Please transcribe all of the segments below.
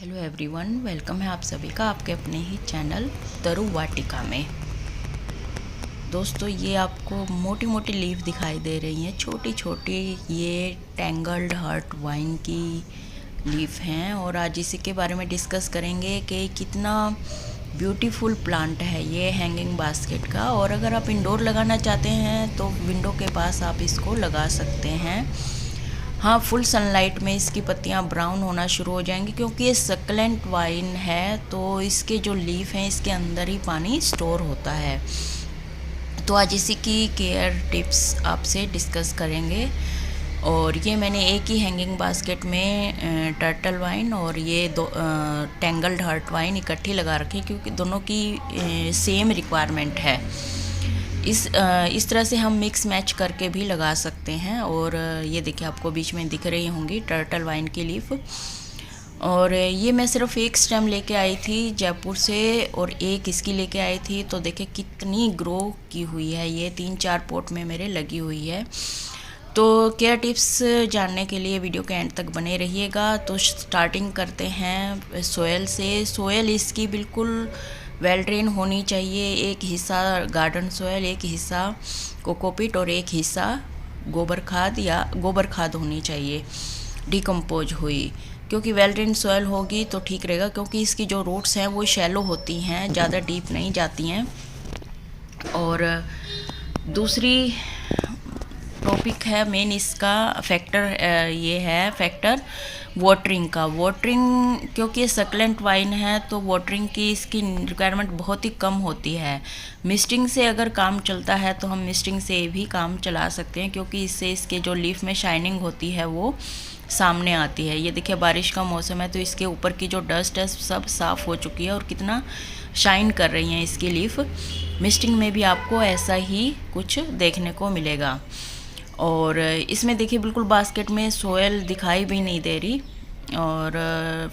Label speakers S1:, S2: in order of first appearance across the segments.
S1: Hello everyone, welcome है आप सभी का आपके अपने ही चैनल तरु वाटिका में। दोस्तों, ये आपको मोटी मोटी लीफ दिखाई दे रही हैं, छोटी छोटी। ये टैंगल्ड हार्ट वाइन की लीफ हैं और आज इसी के बारे में डिस्कस करेंगे कि कितना ब्यूटीफुल प्लांट है ये हैंगिंग बास्केट का। और अगर आप इंडोर लगाना चाहते हैं तो विंडो के पास आप इसको लगा सकते हैं। हाँ, फुल सनलाइट में इसकी पत्तियाँ ब्राउन होना शुरू हो जाएंगी क्योंकि ये सक्लेंट वाइन है, तो इसके जो लीफ हैं इसके अंदर ही पानी स्टोर होता है। तो आज इसी की केयर टिप्स आपसे डिस्कस करेंगे। और ये मैंने एक ही हैंगिंग बास्केट में टर्टल वाइन और ये दो टैंगल्ड हार्ट वाइन इकट्ठी लगा रखी क्योंकि दोनों की सेम रिक्वायरमेंट है। इस तरह से हम मिक्स मैच करके भी लगा सकते हैं। और ये देखिए, आपको बीच में दिख रही होंगी टर्टल वाइन की लीफ। और ये मैं सिर्फ एक स्टेम लेके आई थी जयपुर से और एक इसकी लेके आई थी। तो देखिए कितनी ग्रो की हुई है, ये 3-4 पॉट में मेरे लगी हुई है। तो केयर टिप्स जानने के लिए वीडियो के एंड तक बने रहिएगा। तो स्टार्टिंग करते हैं सोयल से। सोयल इसकी बिल्कुल वेल ड्रेन होनी चाहिए। एक हिस्सा गार्डन सोयल, एक हिस्सा कोकोपीट और एक हिस्सा गोबर खाद या गोबर खाद होनी चाहिए डिकम्पोज हुई। क्योंकि वेल ड्रेन सोयल होगी तो ठीक रहेगा, क्योंकि इसकी जो रूट्स हैं वो शैलो होती हैं, ज़्यादा डीप नहीं जाती हैं। और दूसरी टॉपिक है मेन इसका फैक्टर, ये है फैक्टर वाटरिंग का। वाटरिंग, क्योंकि ये सक्लेंट वाइन है तो वाटरिंग की इसकी रिक्वायरमेंट बहुत ही कम होती है। मिस्टिंग से अगर काम चलता है तो हम मिस्टिंग से भी काम चला सकते हैं, क्योंकि इससे इसके जो लीफ में शाइनिंग होती है वो सामने आती है। ये देखिए, बारिश का मौसम है तो इसके ऊपर की जो डस्ट है सब साफ़ हो चुकी है और कितना शाइन कर रही हैं इसकी लीफ। मिस्टिंग में भी आपको ऐसा ही कुछ देखने को मिलेगा। और इसमें देखिए बिल्कुल बास्केट में सोयल दिखाई भी नहीं दे रही। और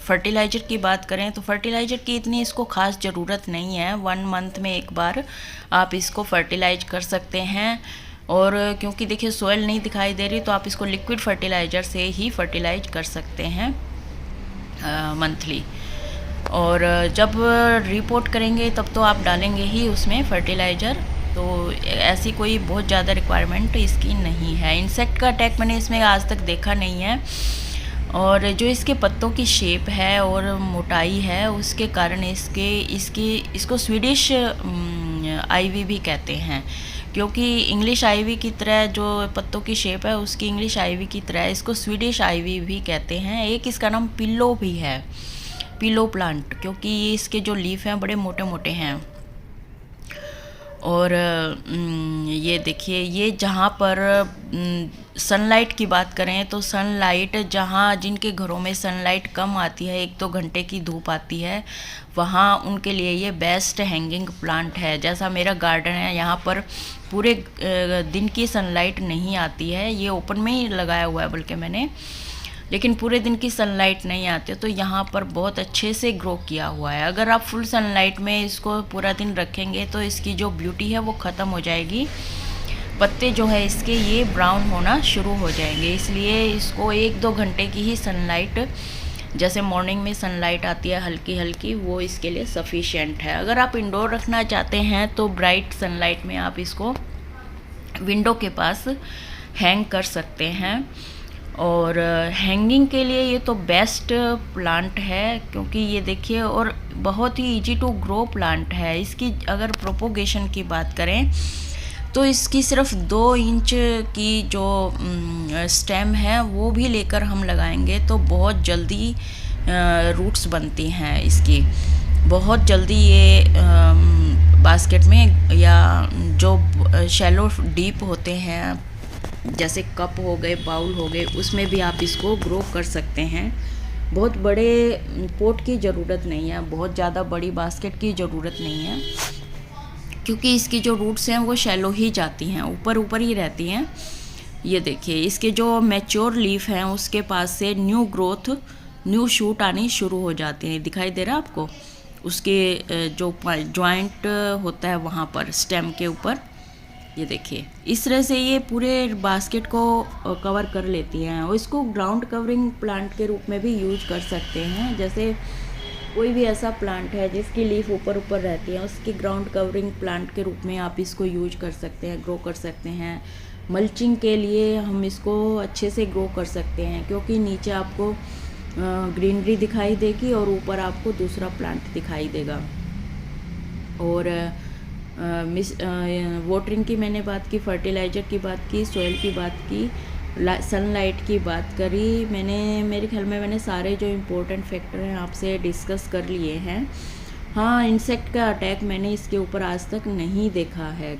S1: फर्टिलाइज़र की बात करें तो फर्टिलाइज़र की इतनी इसको ख़ास ज़रूरत नहीं है। 1 मंथ में एक बार आप इसको फर्टिलाइज कर सकते हैं। और क्योंकि देखिए सोयल नहीं दिखाई दे रही तो आप इसको लिक्विड फर्टिलाइज़र से ही फर्टिलाइज कर सकते हैं मंथली। और जब रिपोर्ट करेंगे तब तो आप डालेंगे ही उसमें फर्टिलाइज़र। तो ऐसी कोई बहुत ज़्यादा रिक्वायरमेंट इसकी नहीं है। इंसेक्ट का अटैक मैंने इसमें आज तक देखा नहीं है। और जो इसके पत्तों की शेप है और मोटाई है उसके कारण इसको स्वीडिश आईवी भी कहते हैं, क्योंकि इंग्लिश आईवी की तरह जो पत्तों की शेप है उसकी इंग्लिश आईवी की तरह इसको स्वीडिश आईवी भी कहते हैं। एक इसका नाम पिल्लो भी है, पिलो प्लांट, क्योंकि इसके जो लीफ हैं बड़े मोटे मोटे हैं। और ये देखिए, ये जहाँ पर सनलाइट की बात करें तो सनलाइट जहाँ जिनके घरों में सनलाइट कम आती है, 1-2 घंटे की धूप आती है, वहाँ उनके लिए ये बेस्ट हैंगिंग प्लांट है। जैसा मेरा गार्डन है, यहाँ पर पूरे दिन की सनलाइट नहीं आती है, ये ओपन में ही लगाया हुआ है बल्कि मैंने, लेकिन पूरे दिन की सनलाइट नहीं आती, तो यहाँ पर बहुत अच्छे से ग्रो किया हुआ है। अगर आप फुल सनलाइट में इसको पूरा दिन रखेंगे तो इसकी जो ब्यूटी है वो ख़त्म हो जाएगी। पत्ते जो है इसके ये ब्राउन होना शुरू हो जाएंगे, इसलिए इसको 1-2 घंटे की ही सनलाइट, जैसे मॉर्निंग में सनलाइट आती है हल्की हल्की, वो इसके लिए सफिशिएंट है। अगर आप इंडोर रखना चाहते हैं तो ब्राइट सनलाइट में आप इसको विंडो के पास हैंग कर सकते हैं। और हैंगिंग के लिए ये तो बेस्ट प्लांट है, क्योंकि ये देखिए, और बहुत ही इजी टू ग्रो प्लांट है। इसकी अगर प्रोपोगेशन की बात करें तो इसकी सिर्फ 2 इंच की जो स्टेम है वो भी लेकर हम लगाएंगे तो बहुत जल्दी रूट्स बनती हैं इसकी। बहुत जल्दी ये बास्केट में, या जो शैलो डीप होते हैं जैसे कप हो गए, बाउल हो गए, उसमें भी आप इसको ग्रो कर सकते हैं। बहुत बड़े पोट की ज़रूरत नहीं है, बहुत ज़्यादा बड़ी बास्केट की ज़रूरत नहीं है, क्योंकि इसकी जो रूट्स हैं वो शैलो ही जाती हैं, ऊपर ऊपर ही रहती हैं। ये देखिए, इसके जो मैच्योर लीफ हैं उसके पास से न्यू ग्रोथ, न्यू शूट आनी शुरू हो जाती हैं। दिखाई दे रहा है आपको? उसके जो जॉइंट होता है वहाँ पर स्टेम के ऊपर ये देखिए इस तरह से ये पूरे बास्केट को कवर कर लेती हैं और इसको ग्राउंड कवरिंग प्लांट के रूप में भी यूज कर सकते हैं। जैसे कोई भी ऐसा प्लांट है जिसकी लीफ ऊपर ऊपर रहती है, उसकी ग्राउंड कवरिंग प्लांट के रूप में आप इसको यूज कर सकते हैं, ग्रो कर सकते हैं। मल्चिंग के लिए हम इसको अच्छे से ग्रो कर सकते हैं, क्योंकि नीचे आपको ग्रीनरी दिखाई देगी और ऊपर आपको दूसरा प्लांट दिखाई देगा। और वाटरिंग की मैंने बात की, फर्टिलाइज़र की बात की, सॉइल की बात की, सनलाइट की बात करी मैंने। मेरे ख्याल में मैंने सारे जो इम्पोर्टेंट फैक्टर हैं आपसे डिस्कस कर लिए हैं। हाँ, इंसेक्ट का अटैक मैंने इसके ऊपर आज तक नहीं देखा है।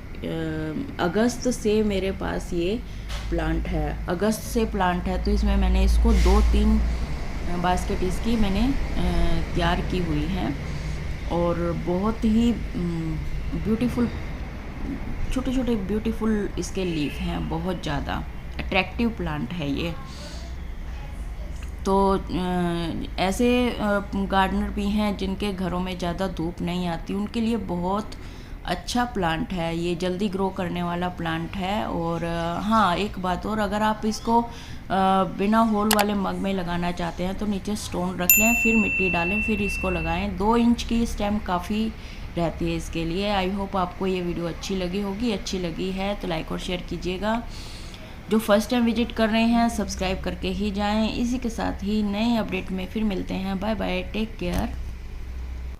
S1: अगस्त से मेरे पास ये प्लांट है, अगस्त से प्लांट है, तो इसमें मैंने इसको 2-3 बास्केट इसकी मैंने तैयार की हुई है और बहुत ही ब्यूटीफुल छोटे छोटे ब्यूटीफुल इसके लीफ हैं, बहुत ज़्यादा अट्रैक्टिव प्लांट है ये। तो ऐसे गार्डनर भी हैं जिनके घरों में ज़्यादा धूप नहीं आती, उनके लिए बहुत अच्छा प्लांट है ये, जल्दी ग्रो करने वाला प्लांट है। और हाँ, एक बात और, अगर आप इसको बिना होल वाले मग में लगाना चाहते हैं तो नीचे स्टोन रख लें, फिर मिट्टी डालें, फिर इसको लगाएं। 2 इंच की स्टेम काफ़ी रहती है इसके लिए। आई होप आपको ये वीडियो अच्छी लगी होगी। अच्छी लगी है तो लाइक और शेयर कीजिएगा। जो फर्स्ट टाइम विजिट कर रहे हैं सब्सक्राइब करके ही जाएं। इसी के साथ ही नए अपडेट में फिर मिलते हैं। Bye bye, take care.